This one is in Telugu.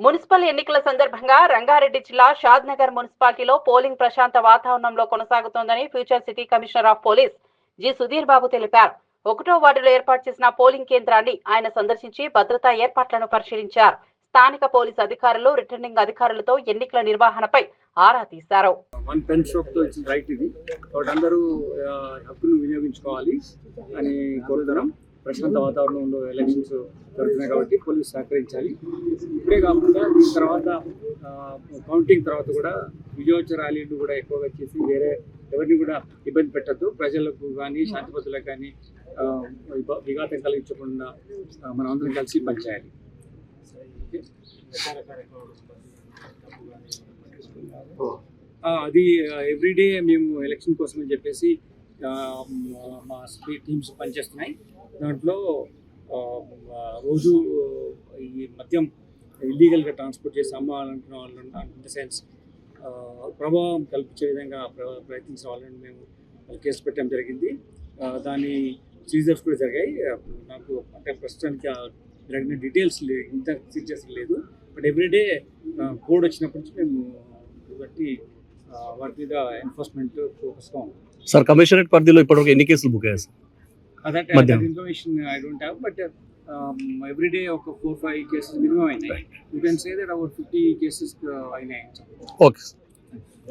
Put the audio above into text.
మున్సిపల్ ఎన్నికల సందర్భంగా రంగారెడ్డి జిల్లా షాద్నగర్ మున్సిపాలిటీలో పోలింగ్ ప్రశాంత వాతావరణంలో కొనసాగుతోందని Future City commissioner of police G Sudheer Babu తెలిపారు. 1వ వార్డులో ఏర్పాటు చేసిన పోలింగ్ కేంద్రాన్ని ఆయన సందర్శించి భద్రతా ఏర్పాట్లను పరిశీలించారు. స్థానిక పోలీసు అధికారులు, రిటర్నింగ్ అధికారులతో ఎన్నికల నిర్వహణపై ఆరా తీశారు. వన్ పెన్ షాప్ తో ఇచ్చిన రైట్ ఇది, కాబట్టి అందరూ హక్కును వినియోగించుకోవాలి అని కోరుతున్నాం. ప్రశాంత వాతావరణంలో ఎలక్షన్స్ జరుగుతున్నాయి కాబట్టి పోలీసు సహకరించాలి. ఇప్పుడే కాకుండా దీని తర్వాత కౌంటింగ్ తర్వాత కూడా విజయోత్సవ ర్యాలీలు కూడా ఎక్కువగా చేసి వేరే ఎవరిని కూడా ఇబ్బంది పెట్టద్దు. ప్రజలకు కానీ శాంతి భద్రతలకు కానీ విఘాతం కలిగించకుండా మనం అందరం కలిసి పనిచేయాలి. అది ఎవ్రీడే మేము ఎలక్షన్ కోసం అని చెప్పేసి మా టీమ్స్ పనిచేస్తున్నాయి. దాంట్లో రోజు ఈ మద్యం ఇల్లీగల్గా ట్రాన్స్పోర్ట్ చేసి అమ్మాలనుకున్న వాళ్ళు ఇన్ ద సెన్స్ ప్రభావం కల్పించే విధంగా ప్రయత్నించిన వాళ్ళని మేము కేసు పెట్టడం జరిగింది. దాని సీజర్స్ కూడా జరిగాయి. నాకు అంటే ప్రస్తుతానికి జరిగిన డీటెయిల్స్ ఇంత సీరియస్ లేదు. బట్ ఎవ్రీడే కోడ్ వచ్చినప్పటి నుంచి మేము బట్టి వాటి మీద ఎన్ఫోర్స్మెంట్ ఫోకస్గా ఉన్నాం. సార్, కమిషనరేట్ పరిధిలో ఇప్పటివరకు ఎన్ని కేసులు బుక్ అయ్యాయి? that information I don't have, but every day ఒక 4-5 cases minimum అయినాయి. You can say that about 50 cases అయినాయి. Okay.